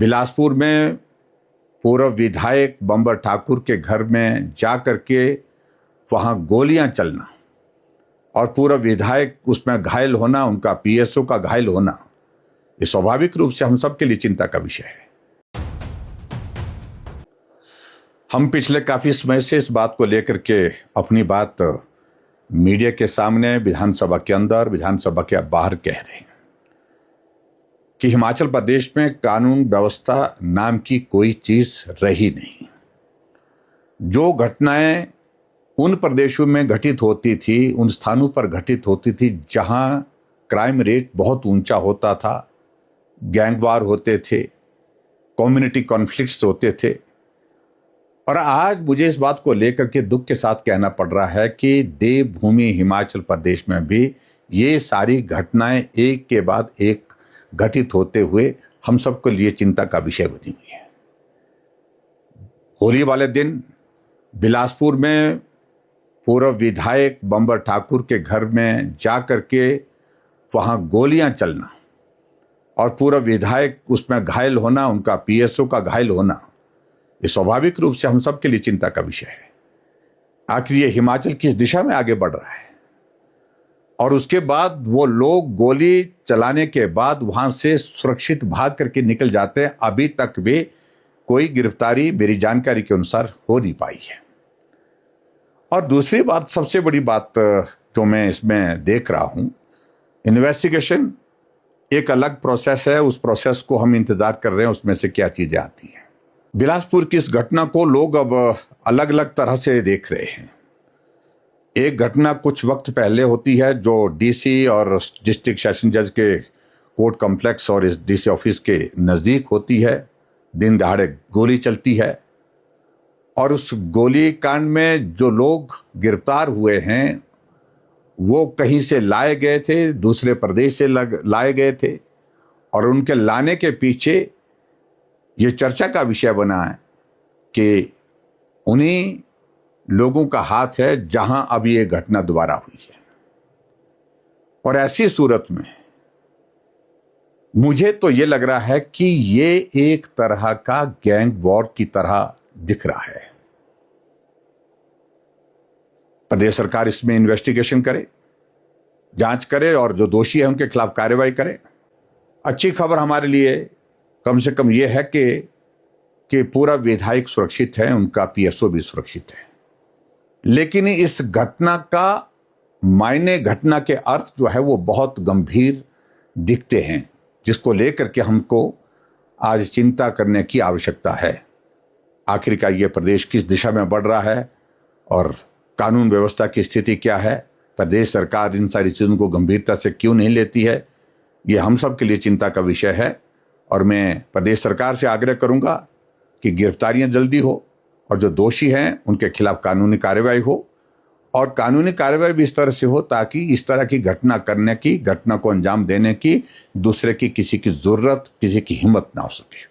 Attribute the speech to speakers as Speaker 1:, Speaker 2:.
Speaker 1: बिलासपुर में पूर्व विधायक बंबर ठाकुर के घर में जा करके वहां गोलियां चलना और पूर्व विधायक उसमें घायल होना, उनका पीएसओ का घायल होना, ये स्वाभाविक रूप से हम सब के लिए चिंता का विषय है। हम पिछले काफी समय से इस बात को लेकर के अपनी बात मीडिया के सामने, विधानसभा के अंदर, विधानसभा के बाहर कह रहे हैं कि हिमाचल प्रदेश में कानून व्यवस्था नाम की कोई चीज रही नहीं। जो घटनाएं उन प्रदेशों में घटित होती थी, उन स्थानों पर घटित होती थी जहां क्राइम रेट बहुत ऊंचा होता था, गैंगवार होते थे, कम्युनिटी कॉन्फ्लिक्ट्स होते थे। और आज मुझे इस बात को लेकर के दुख के साथ कहना पड़ रहा है कि देवभूमि हिमाचल प्रदेश में भी ये सारी घटनाएं एक के बाद एक घटित होते हुए हम सबके लिए चिंता का विषय बनी हुई है। होली वाले दिन बिलासपुर में पूर्व विधायक बंबर ठाकुर के घर में जा करके वहां गोलियां चलना और पूर्व विधायक उसमें घायल होना, उनका पीएसओ का घायल होना, ये स्वाभाविक रूप से हम सब के लिए चिंता का विषय है। आखिर ये हिमाचल किस दिशा में आगे बढ़ रहा है? और उसके बाद वो लोग गोली चलाने के बाद वहां से सुरक्षित भाग करके निकल जाते हैं। अभी तक भी कोई गिरफ्तारी मेरी जानकारी के अनुसार हो नहीं पाई है। और दूसरी बात, सबसे बड़ी बात जो मैं इसमें देख रहा हूं, इन्वेस्टिगेशन एक अलग प्रोसेस है, उस प्रोसेस को हम इंतजार कर रहे हैं, उसमें से क्या चीजें आती हैं। बिलासपुर की इस घटना को लोग अब अलग अलग तरह से देख रहे हैं। एक घटना कुछ वक्त पहले होती है जो डीसी और डिस्ट्रिक्ट सेशन जज के कोर्ट कॉम्प्लेक्स और इस डीसी ऑफिस के नज़दीक होती है। दिन दहाड़े गोली चलती है और उस गोली कांड में जो लोग गिरफ्तार हुए हैं वो कहीं से लाए गए थे, दूसरे प्रदेश से लाए गए थे और उनके लाने के पीछे ये चर्चा का विषय बना है कि उन्हीं लोगों का हाथ है जहां अभी ये घटना दोबारा हुई है। और ऐसी सूरत में मुझे तो ये लग रहा है कि ये एक तरह का गैंग वॉर की तरह दिख रहा है। प्रदेश सरकार इसमें इन्वेस्टिगेशन करे, जांच करे और जो दोषी है उनके खिलाफ कार्रवाई करे। अच्छी खबर हमारे लिए कम से कम यह है कि पूरा विधायक सुरक्षित है, उनका पीएसओ भी सुरक्षित है। लेकिन इस घटना का मायने, घटना के अर्थ जो है वो बहुत गंभीर दिखते हैं, जिसको लेकर के हमको आज चिंता करने की आवश्यकता है। आखिरकार ये प्रदेश किस दिशा में बढ़ रहा है और कानून व्यवस्था की स्थिति क्या है, प्रदेश सरकार इन सारी चीज़ों को गंभीरता से क्यों नहीं लेती है, ये हम सब के लिए चिंता का विषय है। और मैं प्रदेश सरकार से आग्रह करूंगा कि गिरफ्तारियां जल्दी हो और जो दोषी हैं उनके खिलाफ कानूनी कार्रवाई हो और कानूनी कार्रवाई भी इस तरह से हो ताकि इस तरह की घटना करने की, घटना को अंजाम देने की दूसरे की किसी की जरूरत, किसी की हिम्मत ना हो सके।